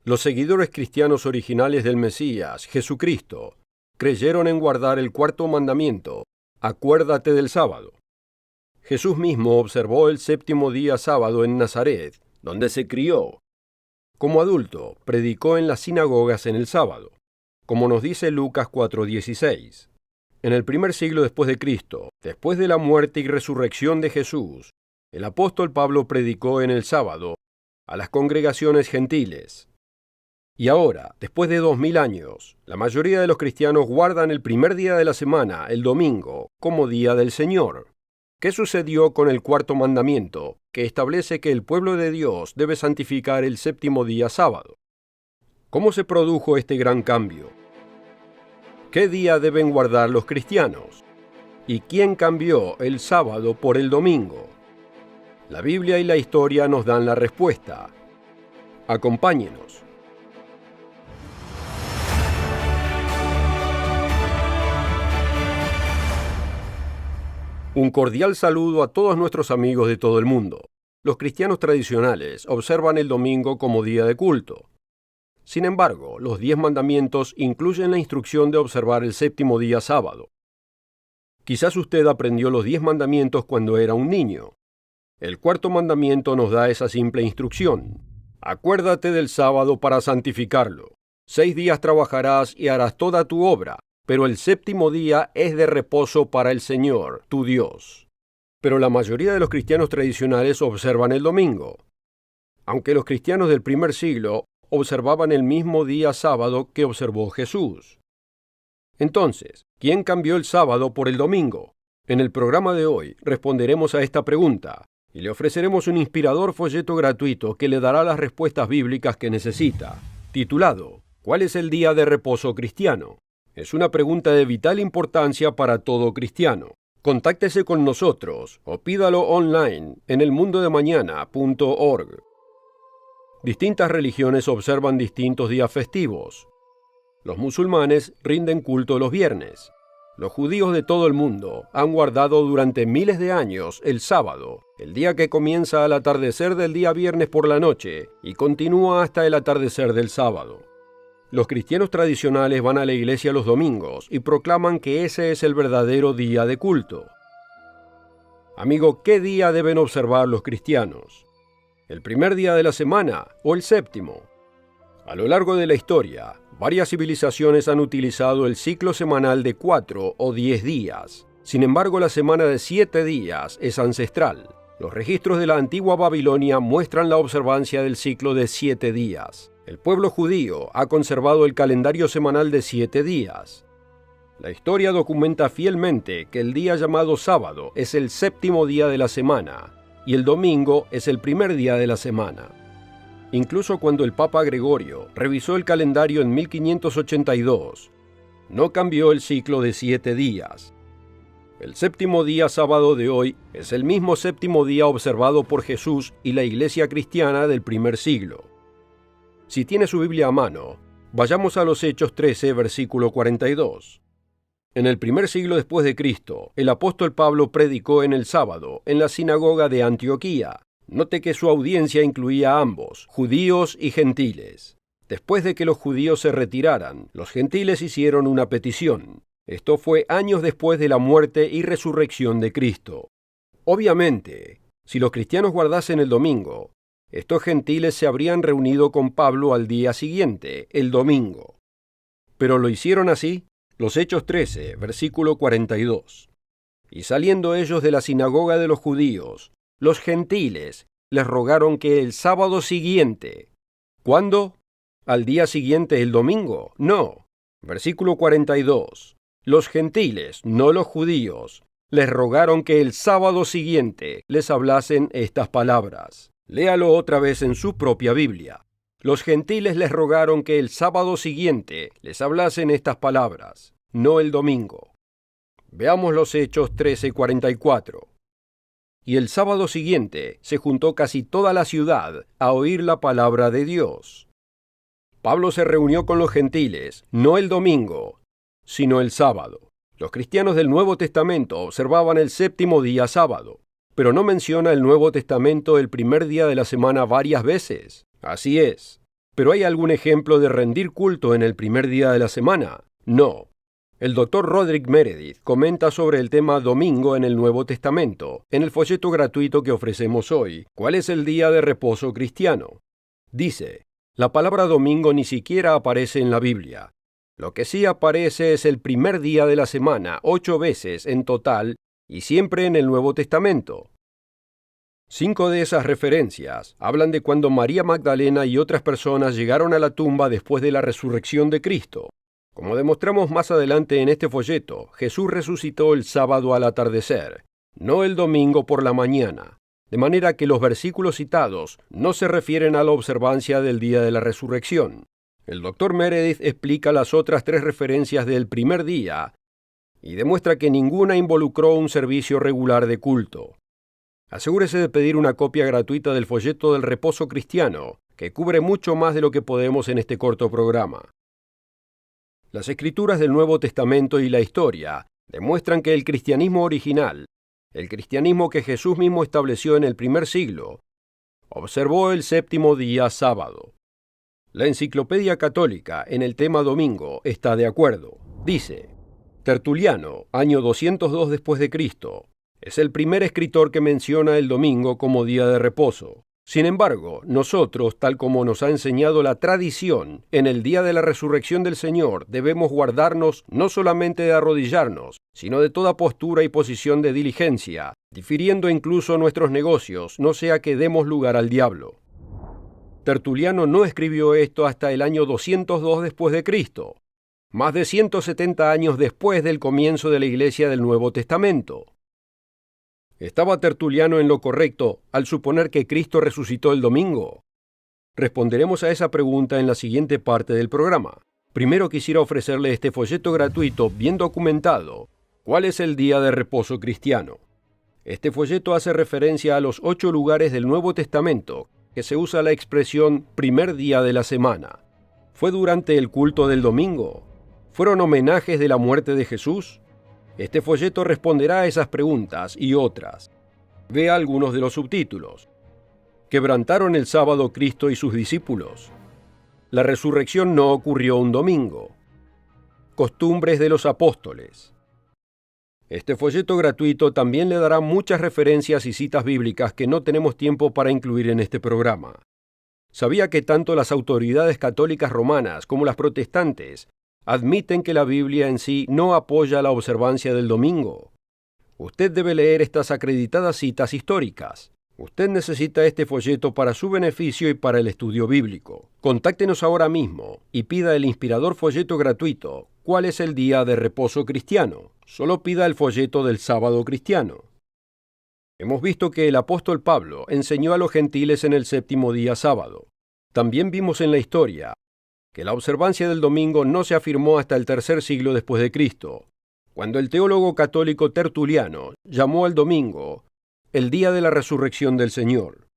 Los seguidores cristianos originales del Mesías, Jesucristo, creyeron en guardar el cuarto mandamiento: acuérdate del sábado. Jesús mismo observó el séptimo día sábado en Nazaret, donde se crió. Como adulto, predicó en las sinagogas en el sábado, como nos dice Lucas 4:16. En el primer siglo después de Cristo, después de la muerte y resurrección de Jesús, el apóstol Pablo predicó en el sábado a las congregaciones gentiles. Y ahora, después de 2000 años, la mayoría de los cristianos guardan el primer día de la semana, el domingo, como día del Señor. ¿Qué sucedió con el cuarto mandamiento, que establece que el pueblo de Dios debe santificar el séptimo día sábado? ¿Cómo se produjo este gran cambio? ¿Qué día deben guardar los cristianos? ¿Y quién cambió el sábado por el domingo? La Biblia y la historia nos dan la respuesta. Acompáñenos. Un cordial saludo a todos nuestros amigos de todo el mundo. Los cristianos tradicionales observan el domingo como día de culto. Sin embargo, los 10 mandamientos incluyen la instrucción de observar el séptimo día sábado. Quizás usted aprendió los 10 mandamientos cuando era un niño. El cuarto mandamiento nos da esa simple instrucción: acuérdate del sábado para santificarlo. 6 días trabajarás y harás toda tu obra, pero el séptimo día es de reposo para el Señor, tu Dios. Pero la mayoría de los cristianos tradicionales observan el domingo. Aunque los cristianos del primer siglo observaban el mismo día sábado que observó Jesús. Entonces, ¿quién cambió el sábado por el domingo? En el programa de hoy responderemos a esta pregunta y le ofreceremos un inspirador folleto gratuito que le dará las respuestas bíblicas que necesita, titulado ¿Cuál es el día de reposo cristiano? Es una pregunta de vital importancia para todo cristiano. Contáctese con nosotros o pídalo online en elmundodemañana.org. Distintas religiones observan distintos días festivos. Los musulmanes rinden culto los viernes. Los judíos de todo el mundo han guardado durante miles de años el sábado, el día que comienza al atardecer del día viernes por la noche y continúa hasta el atardecer del sábado. Los cristianos tradicionales van a la iglesia los domingos y proclaman que ese es el verdadero día de culto. Amigo, ¿qué día deben observar los cristianos? ¿El primer día de la semana o el séptimo? A lo largo de la historia, varias civilizaciones han utilizado el ciclo semanal de 4 o 10 días. Sin embargo, la semana de 7 días es ancestral. Los registros de la antigua Babilonia muestran la observancia del ciclo de 7 días. El pueblo judío ha conservado el calendario semanal de 7 días. La historia documenta fielmente que el día llamado sábado es el séptimo día de la semana y el domingo es el primer día de la semana. Incluso cuando el Papa Gregorio revisó el calendario en 1582, no cambió el ciclo de 7 días. El séptimo día sábado de hoy es el mismo séptimo día observado por Jesús y la iglesia cristiana del primer siglo. Si tiene su Biblia a mano, vayamos a los Hechos 13, versículo 42. En el primer siglo después de Cristo, el apóstol Pablo predicó en el sábado en la sinagoga de Antioquía. Note que su audiencia incluía a ambos, judíos y gentiles. Después de que los judíos se retiraran, los gentiles hicieron una petición. Esto fue años después de la muerte y resurrección de Cristo. Obviamente, si los cristianos guardasen el domingo, estos gentiles se habrían reunido con Pablo al día siguiente, el domingo. Pero lo hicieron así. Los Hechos 13, versículo 42. Y saliendo ellos de la sinagoga de los judíos, los gentiles les rogaron que el sábado siguiente. ¿Cuándo? ¿Al día siguiente el domingo? No. Versículo 42. Los gentiles, no los judíos, les rogaron que el sábado siguiente les hablasen estas palabras. Léalo otra vez en su propia Biblia. Los gentiles les rogaron que el sábado siguiente les hablasen estas palabras, no el domingo. Veamos los Hechos 13:44. Y el sábado siguiente se juntó casi toda la ciudad a oír la palabra de Dios. Pablo se reunió con los gentiles, no el domingo, sino el sábado. Los cristianos del Nuevo Testamento observaban el séptimo día sábado, pero no menciona el Nuevo Testamento el primer día de la semana varias veces. Así es. ¿Pero hay algún ejemplo de rendir culto en el primer día de la semana? No. El Dr. Roderick Meredith comenta sobre el tema domingo en el Nuevo Testamento, en el folleto gratuito que ofrecemos hoy, ¿Cuál es el día de reposo cristiano? Dice, la palabra domingo ni siquiera aparece en la Biblia. Lo que sí aparece es el primer día de la semana, 8 veces en total, y siempre en el Nuevo Testamento. 5 de esas referencias hablan de cuando María Magdalena y otras personas llegaron a la tumba después de la resurrección de Cristo. Como demostramos más adelante en este folleto, Jesús resucitó el sábado al atardecer, no el domingo por la mañana, de manera que los versículos citados no se refieren a la observancia del día de la resurrección. El Dr. Meredith explica las otras 3 referencias del primer día y demuestra que ninguna involucró un servicio regular de culto. Asegúrese de pedir una copia gratuita del folleto del reposo cristiano, que cubre mucho más de lo que podemos en este corto programa. Las escrituras del Nuevo Testamento y la historia demuestran que el cristianismo original, el cristianismo que Jesús mismo estableció en el primer siglo, observó el séptimo día sábado. La Enciclopedia Católica en el tema domingo está de acuerdo. Dice, Tertuliano, año 202 después de Cristo, es el primer escritor que menciona el domingo como día de reposo. Sin embargo, nosotros, tal como nos ha enseñado la tradición, en el día de la resurrección del Señor debemos guardarnos no solamente de arrodillarnos, sino de toda postura y posición de diligencia, difiriendo incluso nuestros negocios, no sea que demos lugar al diablo. Tertuliano no escribió esto hasta el año 202 después de Cristo, más de 170 años después del comienzo de la Iglesia del Nuevo Testamento. ¿Estaba Tertuliano en lo correcto al suponer que Cristo resucitó el domingo? Responderemos a esa pregunta en la siguiente parte del programa. Primero quisiera ofrecerle este folleto gratuito bien documentado, ¿Cuál es el día de reposo cristiano? Este folleto hace referencia a los 8 lugares del Nuevo Testamento que se usa la expresión primer día de la semana. ¿Fue durante el culto del domingo? ¿Fueron homenajes de la muerte de Jesús? Este folleto responderá a esas preguntas y otras. Vea algunos de los subtítulos. ¿Quebrantaron el sábado Cristo y sus discípulos? La resurrección no ocurrió un domingo. Costumbres de los apóstoles. Este folleto gratuito también le dará muchas referencias y citas bíblicas que no tenemos tiempo para incluir en este programa. ¿Sabía que tanto las autoridades católicas romanas como las protestantes admiten que la Biblia en sí no apoya la observancia del domingo? Usted debe leer estas acreditadas citas históricas. Usted necesita este folleto para su beneficio y para el estudio bíblico. Contáctenos ahora mismo y pida el inspirador folleto gratuito, ¿Cuál es el día de reposo cristiano? Solo pida el folleto del sábado cristiano. Hemos visto que el apóstol Pablo enseñó a los gentiles en el séptimo día sábado. También vimos en la historia que la observancia del domingo no se afirmó hasta el tercer siglo después de Cristo, cuando el teólogo católico Tertuliano llamó al domingo el día de la resurrección del Señor.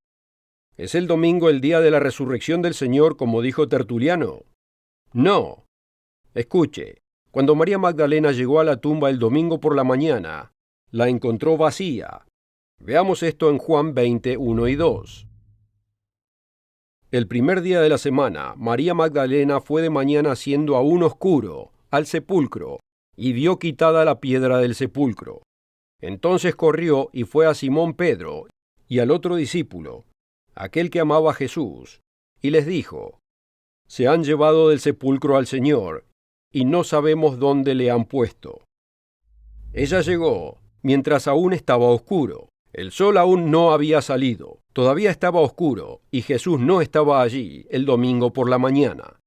¿Es el domingo el día de la resurrección del Señor, como dijo Tertuliano? No. Escuche, cuando María Magdalena llegó a la tumba el domingo por la mañana, la encontró vacía. Veamos esto en Juan 20, 1 y 2. El primer día de la semana, María Magdalena fue de mañana siendo aún oscuro al sepulcro y vio quitada la piedra del sepulcro. Entonces corrió y fue a Simón Pedro y al otro discípulo, aquel que amaba a Jesús, y les dijo, «Se han llevado del sepulcro al Señor, y no sabemos dónde le han puesto». Ella llegó mientras aún estaba oscuro. El sol aún no había salido, todavía estaba oscuro, y Jesús no estaba allí el domingo por la mañana.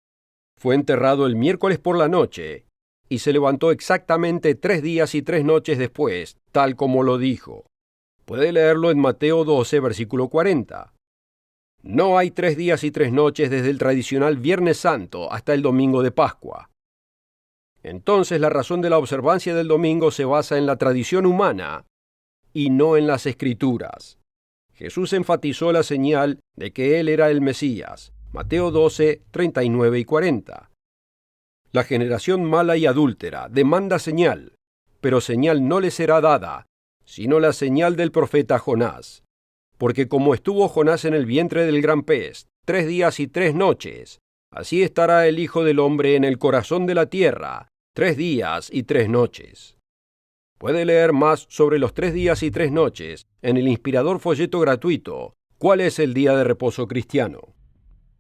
Fue enterrado el miércoles por la noche, y se levantó exactamente 3 días y 3 noches después, tal como lo dijo. Puede leerlo en Mateo 12, versículo 40. No hay 3 días y 3 noches desde el tradicional Viernes Santo hasta el domingo de Pascua. Entonces la razón de la observancia del domingo se basa en la tradición humana y no en las Escrituras. Jesús enfatizó la señal de que Él era el Mesías, Mateo 12, 39 y 40. La generación mala y adúltera demanda señal, pero señal no le será dada, sino la señal del profeta Jonás. Porque como estuvo Jonás en el vientre del gran pez 3 días y 3 noches, así estará el Hijo del Hombre en el corazón de la tierra, 3 días y 3 noches. Puede leer más sobre los 3 días y 3 noches en el inspirador folleto gratuito ¿Cuál es el día de reposo cristiano?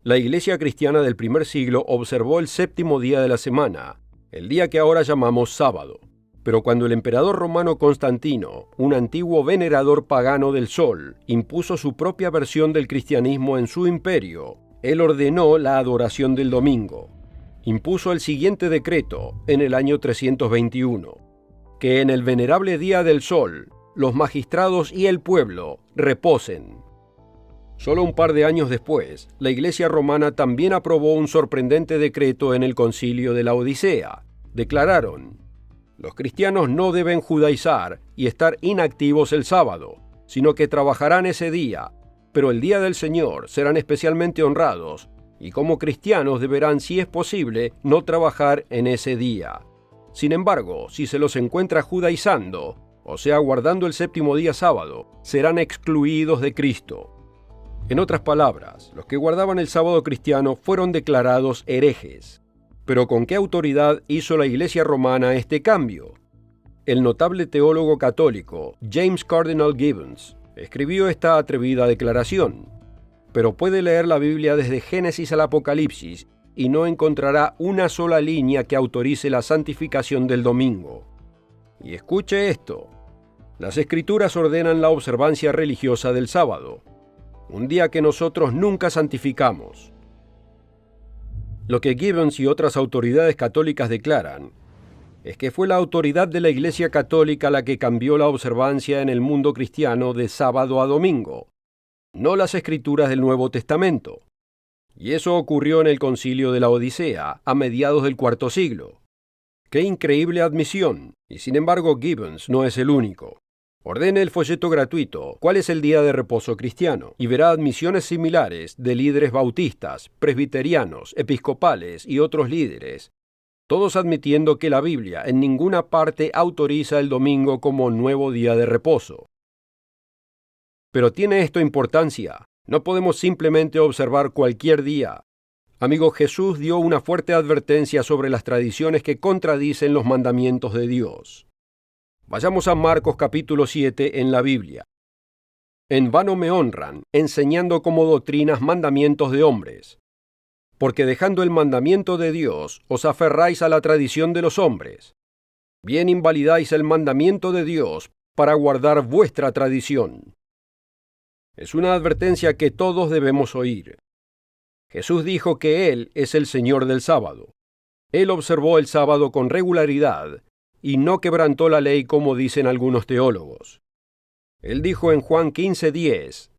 La Iglesia cristiana del primer siglo observó el 7º día de la semana, el día que ahora llamamos sábado. Pero cuando el emperador romano Constantino, un antiguo venerador pagano del sol, impuso su propia versión del cristianismo en su imperio, él ordenó la adoración del domingo. Impuso el siguiente decreto en el año 321, que en el venerable día del sol, los magistrados y el pueblo reposen. Solo un par de años después, la Iglesia romana también aprobó un sorprendente decreto en el Concilio de la Odisea. Declararon: los cristianos no deben judaizar y estar inactivos el sábado, sino que trabajarán ese día, pero el día del Señor serán especialmente honrados, y como cristianos deberán, si es posible, no trabajar en ese día. Sin embargo, si se los encuentra judaizando, o sea, guardando el 7º día sábado, serán excluidos de Cristo. En otras palabras, los que guardaban el sábado cristiano fueron declarados herejes. Pero ¿con qué autoridad hizo la Iglesia romana este cambio? El notable teólogo católico James Cardinal Gibbons escribió esta atrevida declaración. Pero puede leer la Biblia desde Génesis al Apocalipsis y no encontrará una sola línea que autorice la santificación del domingo. Y escuche esto: las Escrituras ordenan la observancia religiosa del sábado, un día que nosotros nunca santificamos. Lo que Gibbons y otras autoridades católicas declaran es que fue la autoridad de la Iglesia Católica la que cambió la observancia en el mundo cristiano de sábado a domingo, no las Escrituras del Nuevo Testamento. Y eso ocurrió en el Concilio de la Odisea, a mediados del IV siglo. ¡Qué increíble admisión! Y sin embargo, Gibbons no es el único. Ordene el folleto gratuito ¿Cuál es el día de reposo cristiano? Y verá admisiones similares de líderes bautistas, presbiterianos, episcopales y otros líderes, todos admitiendo que la Biblia en ninguna parte autoriza el domingo como nuevo día de reposo. Pero ¿tiene esto importancia? No podemos simplemente observar cualquier día. Amigo, Jesús dio una fuerte advertencia sobre las tradiciones que contradicen los mandamientos de Dios. Vayamos a Marcos capítulo 7 en la Biblia. En vano me honran, enseñando como doctrinas mandamientos de hombres. Porque dejando el mandamiento de Dios, os aferráis a la tradición de los hombres. Bien invalidáis el mandamiento de Dios para guardar vuestra tradición. Es una advertencia que todos debemos oír. Jesús dijo que Él es el Señor del sábado. Él observó el sábado con regularidad y no quebrantó la ley como dicen algunos teólogos. Él dijo en Juan 15:10,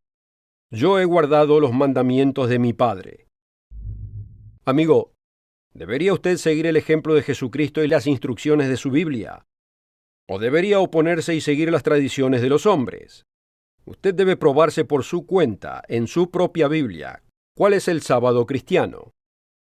yo he guardado los mandamientos de mi Padre. Amigo, ¿debería usted seguir el ejemplo de Jesucristo y las instrucciones de su Biblia? ¿O debería oponerse y seguir las tradiciones de los hombres? Usted debe probarse por su cuenta, en su propia Biblia, cuál es el sábado cristiano.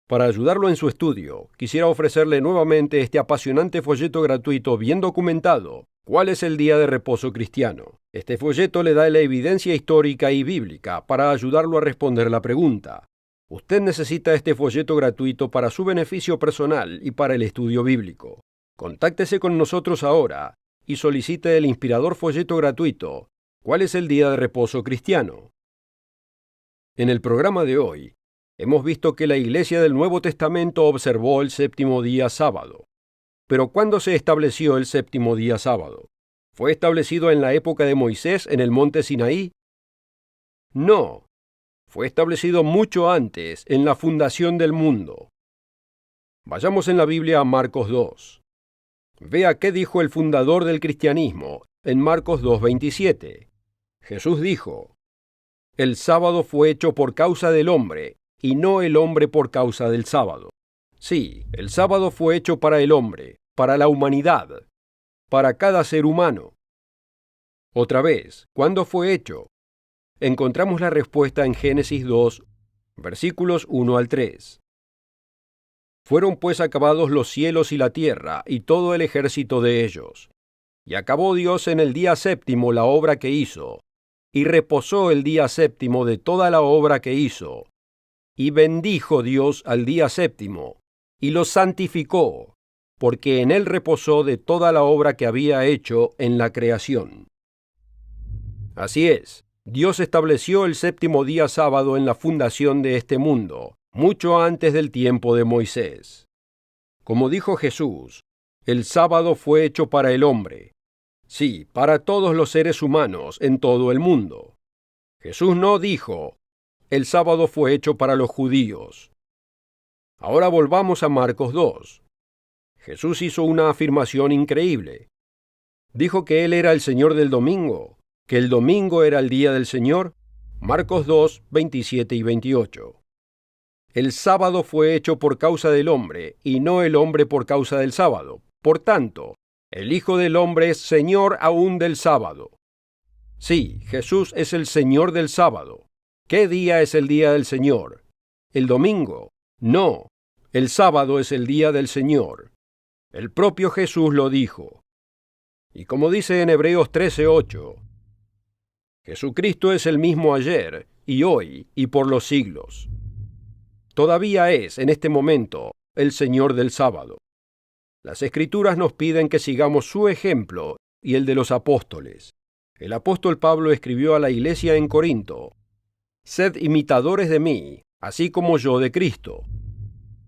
Para ayudarlo en su estudio, quisiera ofrecerle nuevamente este apasionante folleto gratuito bien documentado, ¿Cuál es el día de reposo cristiano? Este folleto le da la evidencia histórica y bíblica para ayudarlo a responder la pregunta. Usted necesita este folleto gratuito para su beneficio personal y para el estudio bíblico. Contáctese con nosotros ahora y solicite el inspirador folleto gratuito, ¿Cuál es el día de reposo cristiano? En el programa de hoy, hemos visto que la Iglesia del Nuevo Testamento observó el 7º día sábado. Pero ¿cuándo se estableció el 7º día sábado? ¿Fue establecido en la época de Moisés en el monte Sinaí? No. Fue establecido mucho antes, en la fundación del mundo. Vayamos en la Biblia a Marcos 2. Vea qué dijo el fundador del cristianismo en Marcos 2:27. Jesús dijo: el sábado fue hecho por causa del hombre, y no el hombre por causa del sábado. Sí, el sábado fue hecho para el hombre, para la humanidad, para cada ser humano. Otra vez, ¿cuándo fue hecho? Encontramos la respuesta en Génesis 2, versículos 1 al 3. Fueron pues acabados los cielos y la tierra, y todo el ejército de ellos. Y acabó Dios en el día 7º la obra que hizo, y reposó el día 7º de toda la obra que hizo. Y bendijo Dios al día séptimo, y lo santificó, porque en él reposó de toda la obra que había hecho en la creación. Así es, Dios estableció el séptimo día sábado en la fundación de este mundo, mucho antes del tiempo de Moisés. Como dijo Jesús, el sábado fue hecho para el hombre. Sí, para todos los seres humanos en todo el mundo. Jesús no dijo, el sábado fue hecho para los judíos. Ahora volvamos a Marcos 2. Jesús hizo una afirmación increíble. Dijo que Él era el Señor del domingo, que el domingo era el día del Señor. Marcos 2, 27 y 28. El sábado fue hecho por causa del hombre, y no el hombre por causa del sábado. Por tanto, el Hijo del Hombre es Señor aún del sábado. Sí, Jesús es el Señor del sábado. ¿Qué día es el día del Señor? ¿El domingo? No, el sábado es el día del Señor. El propio Jesús lo dijo. Y como dice en Hebreos 13:8, Jesucristo es el mismo ayer, y hoy, y por los siglos. Todavía es, en este momento, el Señor del sábado. Las Escrituras nos piden que sigamos su ejemplo y el de los apóstoles. El apóstol Pablo escribió a la iglesia en Corinto, «Sed imitadores de mí, así como yo de Cristo».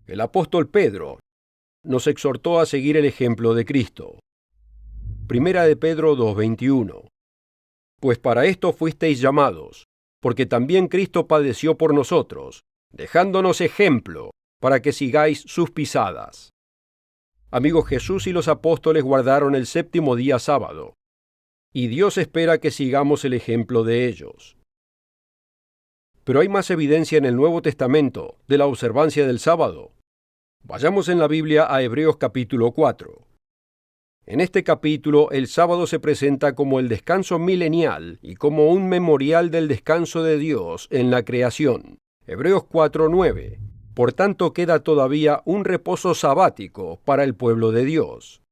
El apóstol Pedro nos exhortó a seguir el ejemplo de Cristo. Primera de Pedro 2:21. Pues para esto fuisteis llamados, porque también Cristo padeció por nosotros, dejándonos ejemplo para que sigáis sus pisadas. Amigos, Jesús y los apóstoles guardaron el séptimo día sábado, y Dios espera que sigamos el ejemplo de ellos. Pero hay más evidencia en el Nuevo Testamento de la observancia del sábado. Vayamos en la Biblia a Hebreos capítulo 4. En este capítulo, el sábado se presenta como el descanso milenial y como un memorial del descanso de Dios en la creación. Hebreos 4:9. Por tanto, queda todavía un reposo sabático para el pueblo de Dios.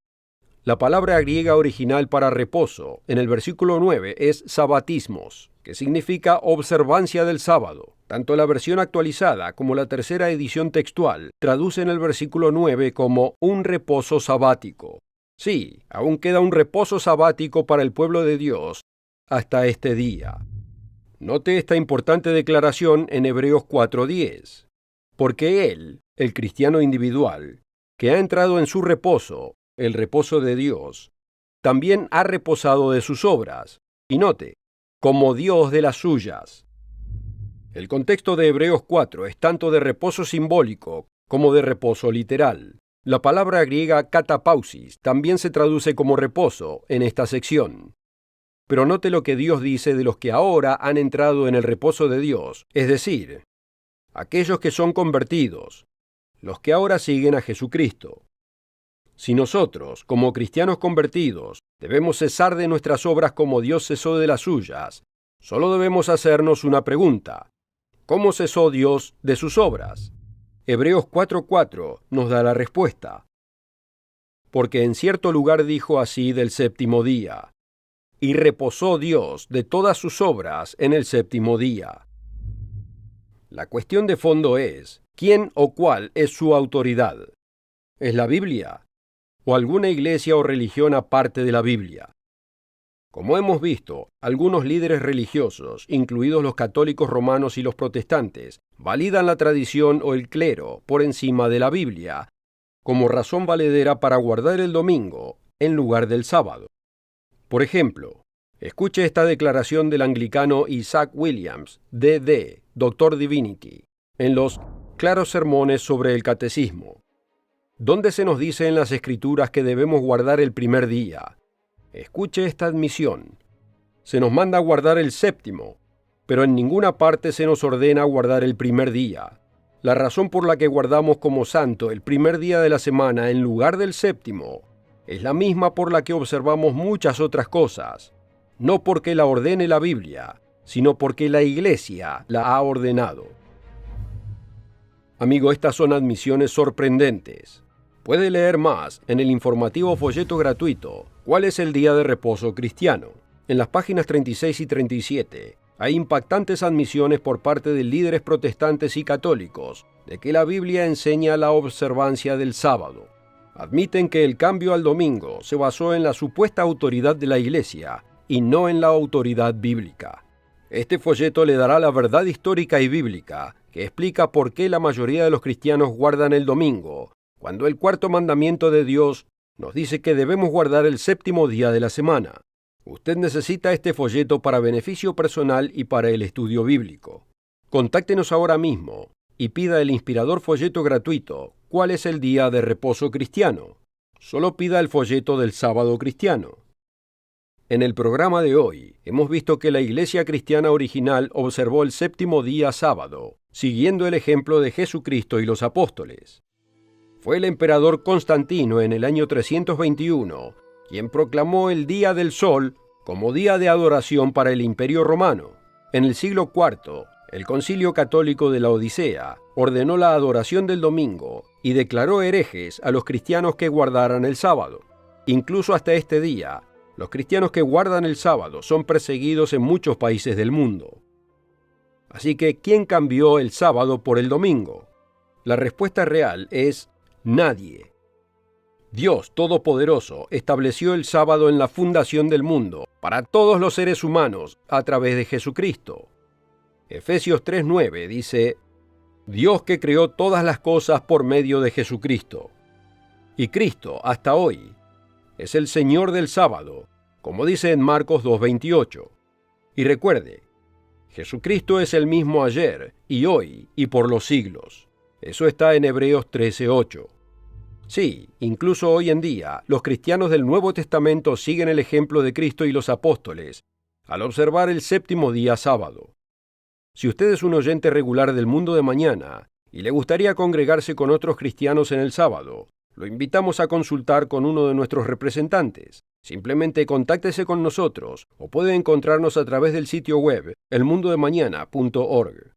La palabra griega original para reposo en el versículo 9 es sabatismos, que significa observancia del sábado. Tanto la versión actualizada como la tercera edición textual traducen el versículo 9 como un reposo sabático. Sí, aún queda un reposo sabático para el pueblo de Dios hasta este día. Note esta importante declaración en Hebreos 4:10. Porque Él, el cristiano individual, que ha entrado en su reposo, el reposo de Dios, también ha reposado de sus obras, y note, como Dios de las suyas. El contexto de Hebreos 4 es tanto de reposo simbólico como de reposo literal. La palabra griega katapausis también se traduce como reposo en esta sección. Pero note lo que Dios dice de los que ahora han entrado en el reposo de Dios, es decir, aquellos que son convertidos, los que ahora siguen a Jesucristo. Si nosotros, como cristianos convertidos, debemos cesar de nuestras obras como Dios cesó de las suyas, solo debemos hacernos una pregunta. ¿Cómo cesó Dios de sus obras? Hebreos 4:4 nos da la respuesta. Porque en cierto lugar dijo así del séptimo día, y reposó Dios de todas sus obras en el séptimo día. La cuestión de fondo es, ¿quién o cuál es su autoridad? ¿Es la Biblia? ¿O alguna iglesia o religión aparte de la Biblia? Como hemos visto, algunos líderes religiosos, incluidos los católicos romanos y los protestantes, validan la tradición o el clero por encima de la Biblia, como razón valedera para guardar el domingo en lugar del sábado. Por ejemplo, escuche esta declaración del anglicano Isaac Williams, D.D., Doctor Divinity, en los Claros Sermones sobre el Catecismo. ¿Dónde se nos dice en las Escrituras que debemos guardar el primer día? Escuche esta admisión. Se nos manda guardar el séptimo, pero en ninguna parte se nos ordena guardar el primer día. La razón por la que guardamos como santo el primer día de la semana en lugar del séptimo es la misma por la que observamos muchas otras cosas, no porque la ordene la Biblia, sino porque la Iglesia la ha ordenado. Amigo, estas son admisiones sorprendentes. Puede leer más en el informativo folleto gratuito ¿Cuál es el día de reposo cristiano? En las páginas 36 y 37 Hay impactantes admisiones por parte de líderes protestantes y católicos de que la Biblia enseña la observancia del sábado. Admiten que el cambio al domingo se basó en la supuesta autoridad de la Iglesia y no en la autoridad bíblica. Este folleto le dará la verdad histórica y bíblica que explica por qué la mayoría de los cristianos guardan el domingo, cuando el cuarto mandamiento de Dios nos dice que debemos guardar el séptimo día de la semana. Usted necesita este folleto para beneficio personal y para el estudio bíblico. Contáctenos ahora mismo y pida el inspirador folleto gratuito ¿Cuál es el día de reposo cristiano? Solo pida el folleto del sábado cristiano. En el programa de hoy hemos visto que la Iglesia cristiana original observó el séptimo día sábado, siguiendo el ejemplo de Jesucristo y los apóstoles. Fue el emperador Constantino en el año 321 quien proclamó el Día del Sol como día de adoración para el Imperio Romano. En el siglo IV, el Concilio Católico de la Odisea ordenó la adoración del domingo y declaró herejes a los cristianos que guardaran el sábado. Incluso hasta este día, los cristianos que guardan el sábado son perseguidos en muchos países del mundo. Así que, ¿quién cambió el sábado por el domingo? La respuesta real es nadie. Dios Todopoderoso estableció el sábado en la fundación del mundo para todos los seres humanos a través de Jesucristo. Efesios 3:9 dice, Dios que creó todas las cosas por medio de Jesucristo. Y Cristo, hasta hoy, es el Señor del sábado, como dice en Marcos 2:28. Y recuerde, Jesucristo es el mismo ayer y hoy y por los siglos. Eso está en Hebreos 13:8. Sí, incluso hoy en día, los cristianos del Nuevo Testamento siguen el ejemplo de Cristo y los apóstoles al observar el séptimo día sábado. Si usted es un oyente regular del Mundo de Mañana y le gustaría congregarse con otros cristianos en el sábado, lo invitamos a consultar con uno de nuestros representantes. Simplemente contáctese con nosotros o puede encontrarnos a través del sitio web elmundodemañana.org.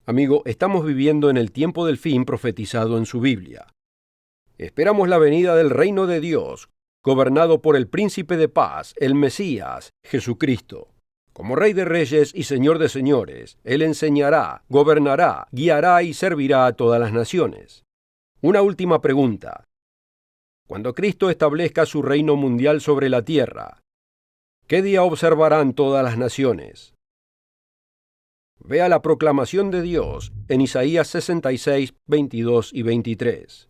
Amigo, estamos viviendo en el tiempo del fin profetizado en su Biblia. Esperamos la venida del reino de Dios, gobernado por el príncipe de paz, el Mesías, Jesucristo. Como Rey de Reyes y Señor de Señores, Él enseñará, gobernará, guiará y servirá a todas las naciones. Una última pregunta. Cuando Cristo establezca su reino mundial sobre la tierra, ¿qué día observarán todas las naciones? Vea la proclamación de Dios en Isaías 66, 22 y 23.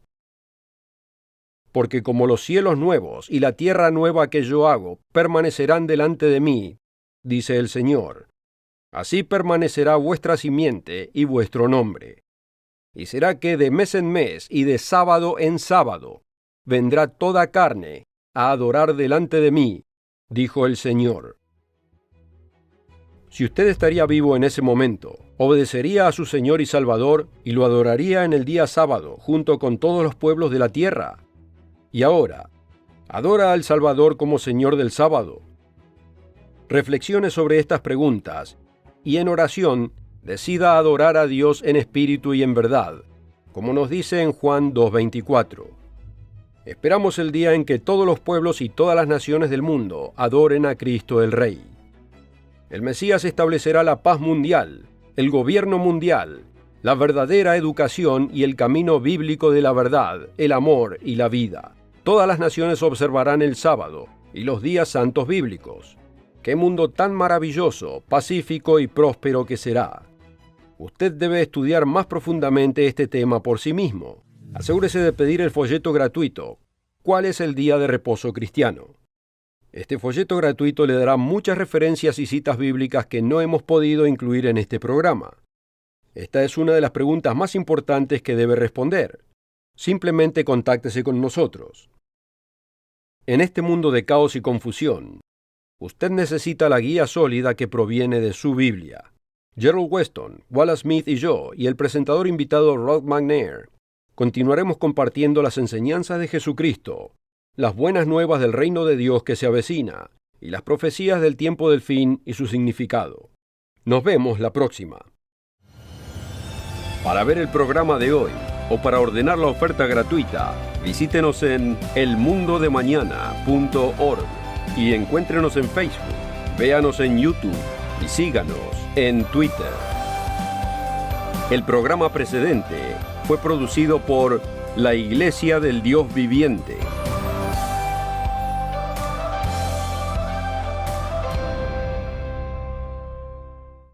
Porque como los cielos nuevos y la tierra nueva que yo hago permanecerán delante de mí, dice el Señor, así permanecerá vuestra simiente y vuestro nombre. Y será que de mes en mes y de sábado en sábado vendrá toda carne a adorar delante de mí, dijo el Señor. Si usted estaría vivo en ese momento, obedecería a su Señor y Salvador y lo adoraría en el día sábado junto con todos los pueblos de la tierra. Y ahora, ¿adora al Salvador como Señor del sábado? Reflexione sobre estas preguntas y en oración decida adorar a Dios en espíritu y en verdad, como nos dice en Juan 2:24. Esperamos el día en que todos los pueblos y todas las naciones del mundo adoren a Cristo el Rey. El Mesías establecerá la paz mundial, el gobierno mundial, la verdadera educación y el camino bíblico de la verdad, el amor y la vida. Todas las naciones observarán el sábado y los días santos bíblicos. ¡Qué mundo tan maravilloso, pacífico y próspero que será! Usted debe estudiar más profundamente este tema por sí mismo. Asegúrese de pedir el folleto gratuito. ¿Cuál es el día de reposo cristiano? Este folleto gratuito le dará muchas referencias y citas bíblicas que no hemos podido incluir en este programa. Esta es una de las preguntas más importantes que debe responder. Simplemente contáctese con nosotros. En este mundo de caos y confusión, usted necesita la guía sólida que proviene de su Biblia. Gerald Weston, Wallace Smith y yo, y el presentador invitado Rod McNair, continuaremos compartiendo las enseñanzas de Jesucristo, las buenas nuevas del reino de Dios que se avecina, y las profecías del tiempo del fin y su significado. Nos vemos la próxima. Para ver el programa de hoy, o para ordenar la oferta gratuita, visítenos en elmundodemañana.org y encuéntrenos en Facebook, véanos en YouTube y síganos en Twitter. El programa precedente fue producido por La Iglesia del Dios Viviente.